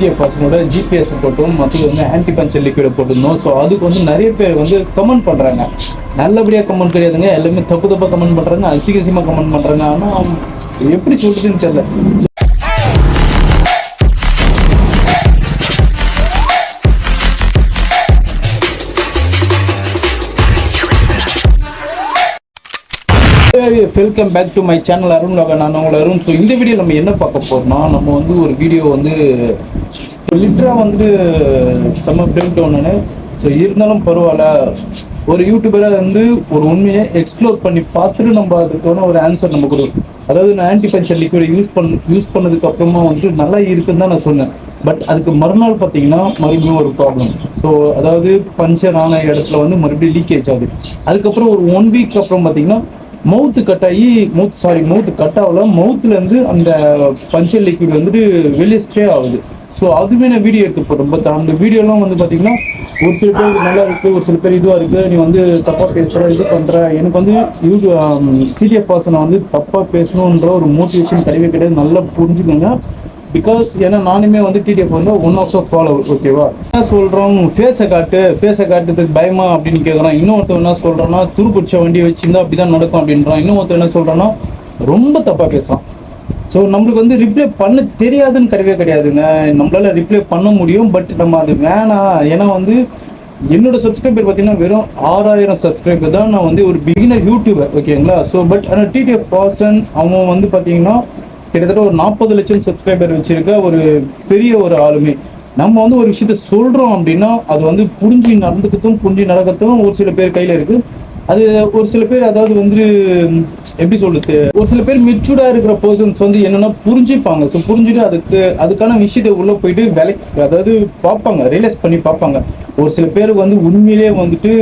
TTF வாசனோட GPS போட்டோம், மற்றது வந்து ஆன்டி பஞ்சர் லிக்விட போட்டிருந்தோம். ஸோ அதுக்கு வந்து நிறைய பேர் வந்து கமெண்ட் பண்ணுறாங்க. நல்லபடியாக கமெண்ட் கிடையாதுங்க, எல்லாமே தப்பு தப்பாக கமெண்ட் பண்ணுறாங்க, அசிங்கசியமாக கமெண்ட் பண்ணுறாங்க. ஆனால் எப்படி சொல்றதுன்னு தெரியல. Welcome back to my channel Arun Loka. நான் உங்களை அருண். ஸோ இந்த வீடியோ நம்ம என்ன பார்க்க போறோம்னா, நம்ம வந்து ஒரு வீடியோ வந்து லிட்டரா வந்து செம்ம பிரேக் டவுன்னு. ஸோ இருந்தாலும் பரவாயில்ல, ஒரு யூடியூபராக வந்து ஒரு உண்மையை எக்ஸ்ப்ளோர் பண்ணி பார்த்துட்டு நம்ம அதுக்கான ஒரு ஆன்சர் நம்ம கொடுக்கும். அதாவது நான் ஆன்டி பஞ்சர் லிக்விட் யூஸ் பண்ணதுக்கு அப்புறமா வந்து நல்லா இருக்குன்னு தான் நான் சொன்னேன். பட் அதுக்கு மறுநாள் பார்த்தீங்கன்னா மறுபடியும் ஒரு ப்ராப்ளம். ஸோ அதாவது பஞ்சர் ஆன இடத்துல வந்து மறுபடியும் லீக்கேஜ் ஆகுது. அதுக்கப்புறம் ஒரு 1 வீக் அப்புறம் பார்த்தீங்கன்னா மவுத்து கட் ஆகி மவுத்து கட் ஆகல, மவுத்துலேருந்து அந்த பஞ்சர் லிக்விட் வந்துட்டு வெளியே ஸ்ப்ரே ஆகுது. ஸோ அதுவே நான் வீடியோ எடுத்து போட்டேன். பட் அந்த வீடியோலாம் வந்து பார்த்தீங்கன்னா ஒரு சில பேர் நல்லா இருக்குது, ஒரு சில பேர் இதுவாக இருக்குது, நீ வந்து தப்பாக பேசுகிற, இது பண்ணுற. எனக்கு வந்து டிடிஎஃப் வாசனை வந்து தப்பாக பேசணுன்ற ஒரு மோட்டிவேஷன் கிடையவே கிடையாது. நல்லா புரிஞ்சுக்கோங்க. பிகாஸ் ஏன்னா நானுமே வந்து டிடிஎஃப் வந்து ஒன் ஆஃப் த ஃபாலோவர். ஓகேவா? என்ன சொல்கிறோம், ஃபேஸை காட்டுறதுக்கு பயமா அப்படின்னு கேட்குறோம். இன்னொருத்தர் என்ன சொல்கிறோன்னா, துருப்பிடிச்ச வண்டியை வச்சுருந்தா அப்படி தான் நடக்கும் அப்படின்றான். இன்னொருத்தர் என்ன சொல்கிறோன்னா ரொம்ப தப்பாக பேசுகிறான். ஸோ நம்மளுக்கு வந்து ரிப்ளை பண்ண தெரியாதுன்னு கிடையாதுங்க. நம்மளால ரிப்ளை பண்ண முடியும், பட் நம்ம அது வேணாம். ஏன்னா வந்து என்னோட சப்ஸ்கிரைபர் பார்த்தீங்கன்னா வெறும் 6000 சப்ஸ்கிரைபர் தான். நான் வந்து ஒரு பிகினர் யூடியூபர். ஓகேங்களா? ஸோ பட் ஆனால் டிடிஎஃப் வாசன் அவன் வந்து பார்த்தீங்கன்னா கிட்டத்தட்ட ஒரு 40 லட்சம் சப்ஸ்கிரைபர் வச்சிருக்க ஒரு பெரிய ஒரு ஆளுமை. நம்ம வந்து ஒரு விஷயத்த சொல்றோம் அப்படின்னா அது வந்து புரிஞ்சு நடக்கத்தும் ஒரு சில பேர் கையில இருக்கு. அது ஒரு சில பேர், அதாவது வந்து எப்படி சொல்றது, ஒரு சில பேர் மெச்சூர்டா இருக்கிற பர்சன்ஸ் வந்து என்னன்னா புரிஞ்சுப்பாங்க. ஸோ புரிஞ்சுட்டு அதுக்கான விஷயத்தை உள்ள போயிட்டு வேலைக்கு, அதாவது பார்ப்பாங்க, ரியலைஸ் பண்ணி பார்ப்பாங்க. ஒரு சில பேருக்கு வந்து உண்மையிலே வந்துட்டு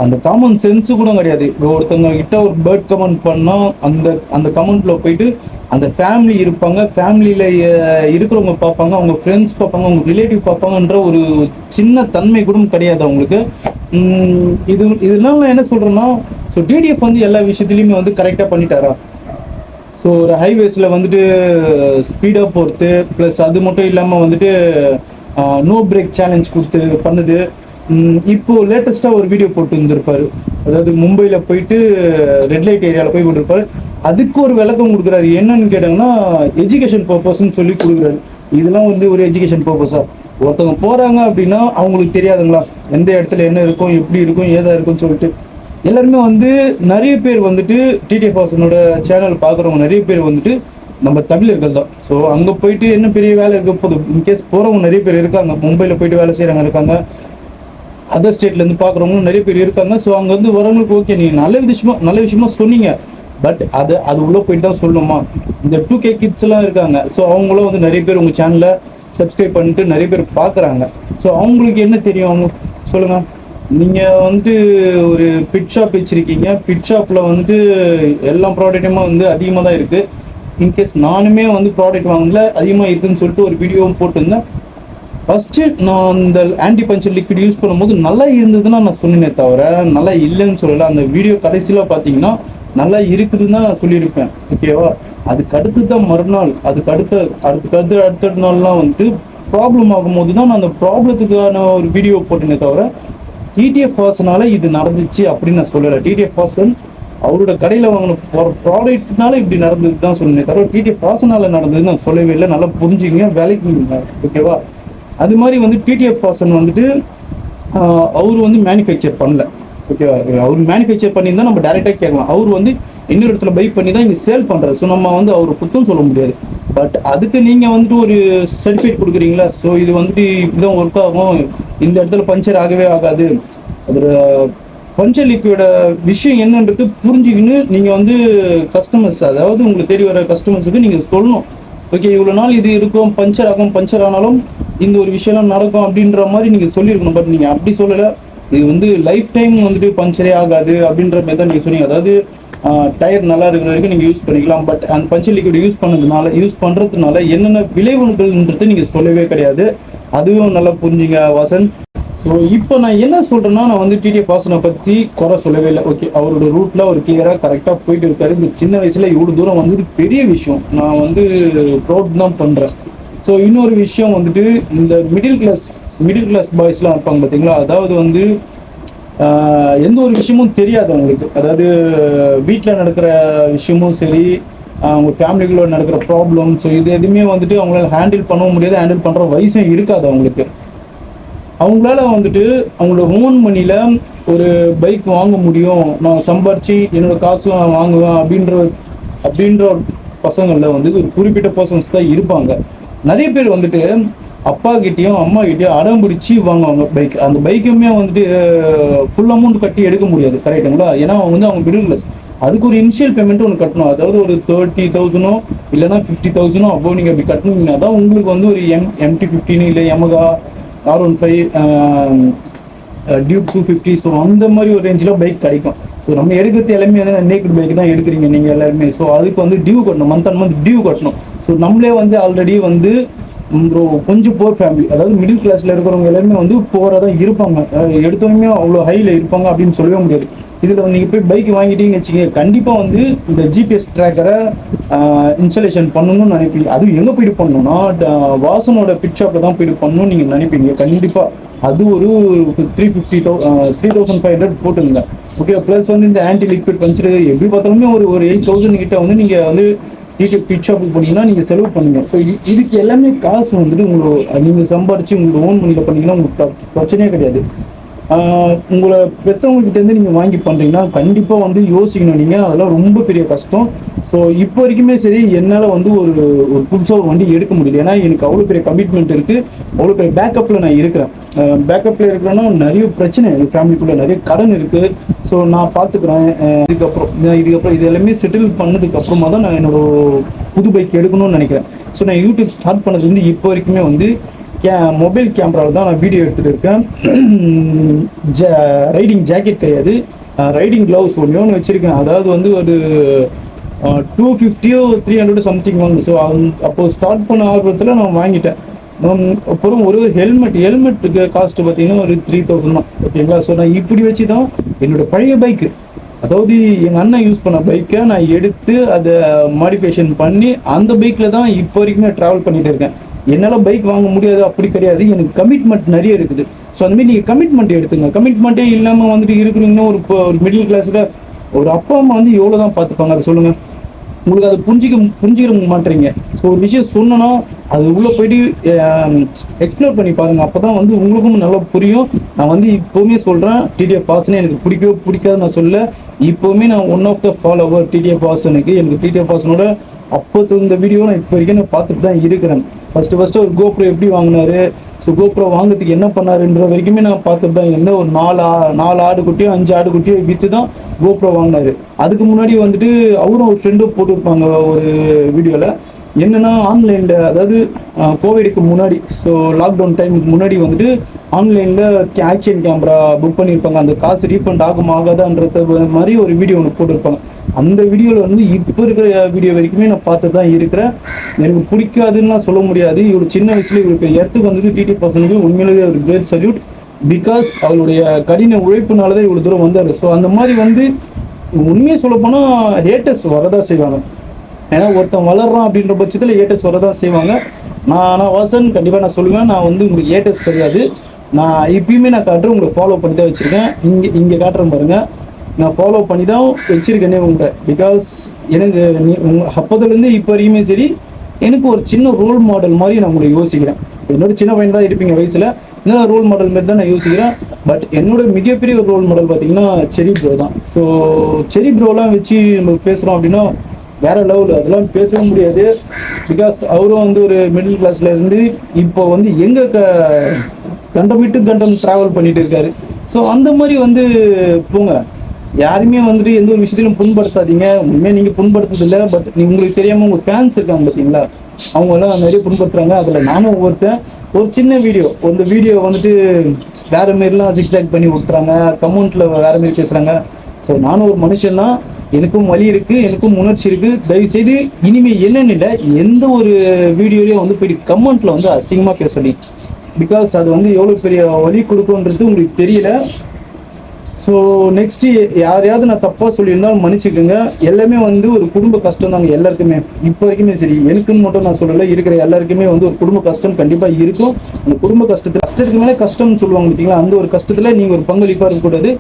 அந்த காமன் சென்ஸு கூட கிடையாது. ஒருத்தவங்க கிட்ட ஒரு பேர்ட் கமெண்ட் பண்ணால் அந்த கமெண்ட்ல போயிட்டு அந்த ஃபேமிலி இருப்பாங்க, ஃபேமிலியில் இருக்கிறவங்க பார்ப்பாங்க, அவங்க ஃப்ரெண்ட்ஸ் பார்ப்பாங்க, அவங்க ரிலேட்டிவ் பார்ப்பாங்கன்ற ஒரு சின்ன தன்மை கூட கிடையாது அவங்களுக்கு. இதெல்லாம் நான் என்ன சொல்கிறேன்னா, ஸோ டிடிஎஃப் வந்து எல்லா விஷயத்துலையுமே வந்து கரெக்டாக பண்ணிட்டாரா? ஸோ ஒரு ஹைவேஸில் வந்துட்டு ஸ்பீடாக போகிறது, ப்ளஸ் அது மட்டும் இல்லாமல் வந்துட்டு நோ பிரேக் சேலஞ்ச் கொடுத்து பண்ணுது. இப்போ லேட்டஸ்ட்டாக ஒரு வீடியோ போட்டு இருந்திருப்பாரு. அதாவது மும்பையில் போயிட்டு ரெட் லைட் ஏரியாவில் போய் விட்டுருப்பாரு. அதுக்கு ஒரு விளக்கம் கொடுக்குறாரு. என்னன்னு கேட்டாங்கன்னா, எஜுகேஷன் பர்பஸ்ன்னு சொல்லி கொடுக்குறாரு. இதெல்லாம் வந்து ஒரு எஜுகேஷன் பர்பஸா? ஒருத்தவங்க போகிறாங்க அப்படின்னா அவங்களுக்கு தெரியாதுங்களா எந்த இடத்துல என்ன இருக்கும், எப்படி இருக்கும், ஏதா இருக்குன்னு சொல்லிட்டு. எல்லாருமே வந்து நிறைய பேர் வந்துட்டு டிடிஎஃப் வாசனோட சேனல் பார்க்குறவங்க நிறைய பேர் வந்துட்டு நம்ம தமிழர்கள் தான். ஸோ அங்கே போயிட்டு என்ன பெரிய வேலை இருக்க போது, இன்கேஸ் போகிறவங்க நிறைய பேர் இருக்காங்க, மும்பையில் போயிட்டு வேலை செய்கிறவங்க இருக்காங்க, அதர் ஸ்டேட்லேருந்து பார்க்குறவங்களும் நிறைய பேர் இருக்காங்க. ஸோ அங்கே வந்து வரவங்களுக்கு ஓகே, நீங்கள் நல்ல விஷயமா சொன்னீங்க, பட் அது உள்ளே போயிட்டு தான் சொல்லணுமா? இந்த 2K கிட்ஸ் எல்லாம் இருக்காங்க. ஸோ அவங்களும் வந்து நிறைய பேர் உங்கள் சேனலை சப்ஸ்கிரைப் பண்ணிட்டு நிறைய பேர் பார்க்குறாங்க. ஸோ அவங்களுக்கு என்ன தெரியும்? அவங்க சொல்லுங்கள். நீங்கள் வந்து ஒரு பிட் ஷாப் வச்சுருக்கீங்க, பிட் ஷாப்பில் வந்துட்டு எல்லா ப்ராடக்ட்டுமே வந்து அதிகமாக தான் இருக்குது. இன்கேஸ் நானுமே வந்து ப்ராடக்ட் வாங்கல, அதிகமாக இருக்குதுன்னு சொல்லிட்டு ஒரு வீடியோவும் போட்டிருந்தேன். ஃபஸ்ட்டு நான் இந்த ஆன்டி பஞ்சர் லிக்விட் யூஸ் பண்ணும்போது நல்லா இருந்ததுன்னா நான் சொன்னேனே தவிர நல்லா இல்லைன்னு சொல்லலை. அந்த வீடியோ கடைசியில் பார்த்தீங்கன்னா நல்லா இருக்குதுன்னு தான் நான் சொல்லியிருப்பேன். ஓகேவா? அதுக்கு அடுத்து தான் மறுநாள், அடுத்த நாள்லாம் வந்துட்டு ப்ராப்ளம் ஆகும்போது தான் நான் அந்த ப்ராப்ளத்துக்கான ஒரு வீடியோ போட்டேனே தவிர டிடிஎஃப் வாசனால இது நடந்துச்சு அப்படின்னு நான் சொல்லலை. டிடிஎஃப் வாசன் அவரோட கடையில் வாங்கின ப்ராடக்ட்னால இப்படி நடந்தது தான் சொன்னேன் தவிர டிடிஎஃப் வாசனால நடந்ததுன்னு நான் சொல்லவே இல்லை. நல்லா புரிஞ்சுங்க, வேலைக்கு. ஓகேவா? அது மாதிரி வந்து டிடிஎஃப் வாசன் வந்துட்டு அவர் வந்து மேனுஃபேக்சர் பண்ணல. ஓகேவா? அவர் மேனுஃபேக்சர் பண்ணியிருந்தா நம்ம டேரெக்டாக கேட்கலாம். அவர் வந்து இன்னொரு இடத்துல பை பண்ணி தான் இங்கே சேல் பண்ணுறாரு. ஸோ நம்ம வந்து அவர் குத்தம் சொல்ல முடியாது. பட் அதுக்கு நீங்கள் வந்துட்டு ஒரு சர்டிஃபிகேட் கொடுக்குறீங்களா? ஸோ இது வந்துட்டு இப்படிதான் ஒர்க் ஆகும், இந்த இடத்துல பஞ்சர் ஆகவே ஆகாது, அதோட பஞ்சர் லிக்விட விஷயம் என்னன்றது புரிஞ்சுக்கின்னு நீங்கள் வந்து கஸ்டமர்ஸ், அதாவது உங்களுக்கு தேடி வர கஸ்டமர்ஸுக்கு நீங்கள் சொல்லணும். ஓகே, இவ்வளோ நாள் இது இருக்கும், பஞ்சர் ஆகும், பஞ்சர் ஆனாலும் இந்த ஒரு விஷயம்லாம் நடக்கும் அப்படின்ற மாதிரி நீங்கள் சொல்லியிருக்கணும். பட் நீங்கள் அப்படி சொல்லலை. இது வந்து லைஃப் டைம் வந்துட்டு பஞ்சரே ஆகாது அப்படின்ற மாதிரி தான் நீங்கள் சொன்னீங்க. அதாவது டயர் நல்லா இருக்கிற வரைக்கும் நீங்கள் யூஸ் பண்ணிக்கலாம். பட் அந்த பஞ்சர் லிக்விட் யூஸ் பண்ணுறதுனால என்னென்ன விளைவுகள்ன்றது நீங்கள் சொல்லவே கிடையாது. அதுவும் நல்லா புரிஞ்சுங்க வாசன். ஸோ இப்போ நான் என்ன சொல்கிறேன்னா, நான் வந்து டிடிஎஃப் வாசனை பற்றி குறை சொல்லவே இல்லை. ஓகே, அவரோட ரூட்டில் அவர் கிளியராக கரெக்டாக போயிட்டு இருக்காரு. இந்த சின்ன வயசில் இவ்வளோ தூரம் வந்து பெரிய விஷயம். நான் வந்து ப்ரௌட் தான் பண்ணுறேன். ஸோ ஸோ இன்னொரு விஷயம் வந்துட்டு இந்த மிடில் கிளாஸ் பாய்ஸ்லாம் இருப்பாங்க பார்த்தீங்களா, அதாவது வந்து எந்த ஒரு விஷயமும் தெரியாது அவங்களுக்கு. அதாவது வீட்டில் நடக்கிற விஷயமும் சரி, அவங்க ஃபேமிலிக்குள்ள நடக்கிற ப்ராப்ளம், ஸோ இது எதுவுமே வந்துட்டு அவங்களால ஹேண்டில் பண்ணவும் முடியாது, ஹேண்டில் பண்ணுற வயசும் இருக்காது அவங்களுக்கு. அவங்களால வந்துட்டு அவங்களோட ஓன் மணியில் ஒரு பைக் வாங்க முடியும், நான் சம்பாரிச்சு என்னோட காசு நான் வாங்குவேன் அப்படின்ற பசங்களில் வந்து ஒரு குறிப்பிட்ட பர்சன்ஸ் தான் இருப்பாங்க. நிறைய பேர் வந்துட்டு அப்பா கிட்டேயும் அம்மா கிட்டேயும் அடம் பிடிச்சி வாங்குவாங்க பைக். அந்த பைக்குமே வந்துட்டு ஃபுல் அமௌண்ட் கட்டி எடுக்க முடியாது, கரெக்டுங்களா? ஏன்னா அவங்க வந்து அவங்க மிடில் கிளாஸ், அதுக்கு ஒரு இனிஷியல் பேமெண்ட் ஒன்று கட்டணும். அதாவது ஒரு 30,000 இல்லைனா 50,000 அப்போ நீங்கள் அப்படி கட்டணுங்கன்னா தான் உங்களுக்கு வந்து ஒரு MT-15 இல்லை Yamaha R15 டியூக் 250, ஸோ அந்த மாதிரி ஒரு ரேஞ்சில் பைக் கிடைக்கும். ஸோ நம்ம எடுக்கிறது எல்லாமே வந்து நேக்கட் பைக் தான் எடுக்கிறீங்க நீங்கள் எல்லாருமே. ஸோ அதுக்கு வந்து டியூ கட்டணும், மந்த் அண்ட் மந்த் டியூ கட்டணும். ஸோ நம்மளே வந்து ஆல்ரெடி வந்து கொஞ்சம் போர் ஃபேமிலி, அதாவது மிடில் கிளாஸில் இருக்கிறவங்க எல்லாருமே வந்து போராக தான் இருப்பாங்க, எடுத்தவங்க அவ்வளோ ஹையில் இருப்பாங்க அப்படின்னு சொல்லவே முடியாது. இதில் வந்து நீங்கள் போய் பைக் வாங்கிட்டீங்கன்னு வச்சுக்கோங்க, கண்டிப்பாக வந்து இந்த GPS ட்ராக்கரை இன்ஸ்டாலேஷன் பண்ணணும்னு நினைப்பீங்க. அதுவும் எங்கே போய்ட்டு பண்ணணும்னா வாசனோட பிட் ஷாப்பில் தான் போய்ட்டு பண்ணணும்னு நீங்கள் நினைப்பீங்க. கண்டிப்பாக அது ஒரு 3,500 போட்டுங்க, ஓகே. ப்ளஸ் வந்து இந்த ஆன்டி லிக்விட் பஞ்சர் எப்படி பார்த்தாலுமே ஒரு 8,000 கிட்ட வந்து நீங்கள் வந்து பிட் ஷாப்புக்கு போனீங்கன்னா நீங்கள் செலவு பண்ணுங்க. ஸோ இதுக்கு எல்லாமே காசு வந்துட்டு நீங்கள் சம்பாரிச்சு உங்களோட ஓன் மணியில் பண்ணீங்கன்னா உங்களுக்கு பிரச்சனையே கிடையாது. உங்களை பெற்றவங்ககிட்டேருந்து நீங்கள் வாங்கி பண்ணுறீங்கன்னா கண்டிப்பாக வந்து யோசிக்கணும் நீங்கள், அதெல்லாம் ரொம்ப பெரிய கஷ்டம். ஸோ இப்போ வரைக்குமே சரி என்னால் வந்து ஒரு புதுசாக ஒரு வண்டி எடுக்க முடியல. ஏன்னா எனக்கு அவ்வளோ பெரிய கமிட்மெண்ட் இருக்குது, அவ்வளோ பெரிய பேக்கப்பில் நான் இருக்கிறேன். பேக்கப்பில் இருக்கிறேன்னா நிறைய பிரச்சனை, எங்கள் ஃபேமிலிக்குள்ளே நிறைய கடன் இருக்குது. ஸோ நான் பார்த்துக்குறேன். இதுக்கப்புறம் இது எல்லாமே செட்டில் பண்ணதுக்கப்புறமா தான் நான் என்னோட புது பைக் எடுக்கணும்னு நினைக்கிறேன். ஸோ நான் யூடியூப் ஸ்டார்ட் பண்ணதுலேருந்து இப்போ வரைக்குமே வந்து மொபைல் கேமராவில் தான் நான் வீடியோ எடுத்துகிட்டு இருக்கேன். ரைடிங் ஜாக்கெட் கிடையாது, ரைடிங் க்ளவுஸ் ஒன்று வச்சுருக்கேன். அதாவது வந்து ஒரு 250 300 சம்திங் வாங்க. ஸோ அப்போது ஸ்டார்ட் பண்ண ஆர்வத்தில் நான் வாங்கிட்டேன். அப்புறம் ஒரு ஹெல்மெட்டுக்கு காஸ்ட்டு பார்த்தீங்கன்னா ஒரு 3,000 தான், ஓகேங்களா? ஸோ நான் இப்படி வச்சு தான் என்னோட பழைய பைக்கு, அதாவது எங்கள் அண்ணன் யூஸ் பண்ண பைக்கை நான் எடுத்து அதை மாடிஃபிகேஷன் பண்ணி அந்த பைக்கில் தான் இப்போ வரைக்குமே ட்ராவல் பண்ணிகிட்டு இருக்கேன். என்னால் பைக் வாங்க முடியாது அப்படி கிடையாது, எனக்கு கமிட்மெண்ட் நிறைய இருக்குது. ஸோ அந்தமாதிரி நீங்கள் கமிட்மெண்ட் எடுத்துங்க. கமிட்மெண்ட்டே இல்லாமல் வந்துட்டு இருக்கிறீங்கன்னா ஒரு மிடில் கிளாஸில் ஒரு அப்பா அம்மா வந்து எவ்வளோ தான் பார்த்துப்பாங்க, அதை சொல்லுங்கள். உங்களுக்கு அதை புரிஞ்சிக்கிற மாட்டேறீங்க. ஸோ ஒரு விஷயம் சொன்னோன்னா அது உள்ளே போயிட்டு எக்ஸ்ப்ளோர் பண்ணி பாருங்கள், அப்போ தான் வந்து உங்களுக்கும் நல்லா புரியும். நான் வந்து இப்போவுமே சொல்கிறேன், TTF வாசனே எனக்கு பிடிக்காது நான் சொல்ல. இப்போவுமே நான் one of the follower TTF வாசனுக்கு. எனக்கு TTF வாசனோட அப்போது இந்த வீடியோ நான் இப்போ வரைக்கும் நான் பார்த்துட்டு தான் இருக்கிறேன். ஃபஸ்ட்டு ஒரு GoPro எப்படி வாங்கினாரு, ஸோ GoPro வாங்கிறதுக்கு என்ன பண்ணாருன்ற வரைக்குமே நான் பார்த்துட்டு தான் இருந்தேன். ஒரு 4 ஆடுக்குட்டியோ 5 ஆடுக்குட்டியோ விற்று தான் GoPro வாங்கினாரு. அதுக்கு முன்னாடி வந்துட்டு அவரும் ஒரு ஃப்ரெண்டும் போட்டுருப்பாங்க ஒரு வீடியோவில். என்னென்னா ஆன்லைனில், அதாவது கோவிடுக்கு முன்னாடி, ஸோ லாக்டவுன் டைமுக்கு முன்னாடி வந்துட்டு ஆன்லைனில் ஆக்ஷன் கேமரா புக் பண்ணியிருப்பாங்க. அந்த காசு ரீஃபண்ட் ஆகாதான்றது மாதிரி ஒரு வீடியோ ஒன்று போட்டிருப்பாங்க. அந்த வீடியோவில் வந்து இப்போ இருக்கிற வீடியோ வரைக்குமே நான் பார்த்து தான் இருக்கிறேன். எனக்கு பிடிக்காதுன்னு சொல்ல முடியாது. இவர் சின்ன வயசுல இவருக்கு இடத்துக்கு வந்துட்டு TTF வாசனுக்கு உண்மையிலேயே ஒரு கிரேட் சல்யூட். பிகாஸ் அவருடைய கடின உழைப்புனால தான் இவ்வளோ தூரம் வந்தார். ஸோ அந்த மாதிரி வந்து உண்மையை சொல்லப்போனால் ஹேட்டர்ஸ் வரதான் செய்வாங்க. ஏன்னா ஒருத்தன் வளர்றான் அப்படின்ற பட்சத்தில் ஹேட்டர்ஸ் வரதான் செய்வாங்க. நான் வாசன் கண்டிப்பாக நான் சொல்லுவேன், நான் வந்து உங்களுக்கு ஹேட்டர்ஸ் கிடையாது. நான் இப்பயுமே நான் காட்டுறேன், உங்களை ஃபாலோ பண்ணி தான் வச்சுருக்கேன். இங்கே காட்டுறேன் பாருங்கள், நான் ஃபாலோ பண்ணி தான் வச்சுருக்கேனே உங்களை. பிகாஸ் எனக்கு அப்போதுலேருந்து இப்போ வரைக்குமே சரி எனக்கு ஒரு சின்ன ரோல் மாடல் மாதிரி நான் உங்களை யோசிக்கிறேன். என்னோட சின்ன பையன் தான் இருப்பீங்க வயசில், என்ன ரோல் மாடல் மாதிரி தான் நான் யோசிக்கிறேன். பட் என்னோட மிகப்பெரிய ஒரு ரோல் மாடல் பார்த்தீங்கன்னா செரி ப்ரோ தான். ஸோ செரி ப்ரோலாம் வச்சு நம்ம பேசுகிறோம் அப்படின்னா வேறு லெவல், அதெல்லாம் பேசவே முடியாது. பிகாஸ் அவரும் வந்து ஒரு மிடில் கிளாஸில் இருந்து இப்போ வந்து எங்கே கண்டம் ட்ராவல் பண்ணிட்டு இருக்காரு. ஸோ அந்த மாதிரி வந்து போங்க, யாருமே வந்துட்டு எந்த ஒரு விஷயத்திலும் புண்படுத்தாதீங்க. உண்மையாக நீங்கள் புண்படுத்துறதில்லை, பட் உங்களுக்கு தெரியாமல் உங்கள் ஃபேன்ஸ் இருக்காங்க பார்த்தீங்களா, அவங்கெல்லாம் நிறைய புண்படுத்துறாங்க. அதில் நானும் ஒவ்வொருத்தன். ஒரு சின்ன வீடியோ, அந்த வீடியோ வந்துட்டு வேறு மாரிலாம் ஜிக்ஸாக் பண்ணி விட்டுறாங்க, கமெண்ட்டில் வேறு மாரி பேசுகிறாங்க. ஸோ நானும் ஒரு மனுஷன் தான், எனக்கும் வலி இருக்குது, எனக்கும் உணர்ச்சி இருக்குது. தயவுசெய்து இனிமேல் என்னென்னு இல்லை, எந்த ஒரு வீடியோலையும் வந்து போய் கமெண்ட்டில் வந்து அசிங்கமாக பேசலி. பிகாஸ் அது வந்து எவ்வளோ பெரிய வலி கொடுக்குன்றது உங்களுக்கு தெரியல. ஸோ நெக்ஸ்ட் யாரையாவது நான் தப்பாக சொல்லியிருந்தாலும் மன்னிச்சுக்கோங்க. எல்லாமே வந்து ஒரு குடும்ப கஷ்டம் தாங்க எல்லாருக்குமே. இப்போ வரைக்குமே சரி, எனக்குன்னு மட்டும் நான் சொல்லலை, இருக்கிற எல்லாருக்குமே வந்து ஒரு குடும்ப கஷ்டம் கண்டிப்பாக இருக்கும். அந்த குடும்ப கஷ்டத்துக்கு மேலே கஷ்டம்னு சொல்லுவாங்க பார்த்தீங்களா, அந்த ஒரு கஷ்டத்தில் நீங்கள் ஒரு பங்களிப்பாக இருக்கக்கூடாது.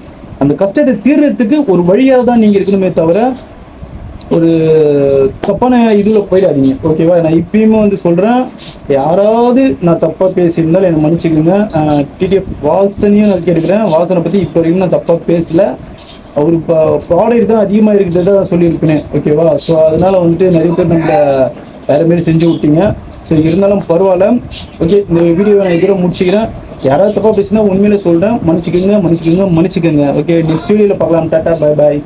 அந்த கஷ்டத்தை தீர்றதுக்கு ஒரு வழியாக தான் நீங்கள் இருக்கணுமே தவிர ஒரு தப்பான இதில் போயிடாதீங்க. ஓகேவா? நான் இப்பயுமே வந்து சொல்கிறேன், யாராவது நான் தப்பாக பேசியிருந்தாலும் என்னை மன்னிச்சுக்கோங்க. டிடிஎஃப் வாசனையும் நான் கேட்டுக்கிறேன். வாசனை பற்றி இப்போ வரைக்கும் நான் தப்பாக பேசல. அவர் இப்போ ப்ராடக்ட் தான் அதிகமாக இருக்கிறத தான் சொல்லியிருப்பேன். ஓகேவா? ஸோ அதனால் வந்துட்டு நிறைய பேர் நம்மளை வேறு மாரி செஞ்சு விட்டீங்க. ஸோ இருந்தாலும் பரவாயில்ல. ஓகே, இந்த வீடியோவை நான் இதோட முடிச்சுக்கிறேன். யாராவது தப்பாக பேசினா உண்மையிலே சொல்கிறேன், மன்னிச்சுக்கோங்க. ஓகே, நெக்ஸ்ட் வீடியோவில் பார்க்கலாம். Tata, bye bye.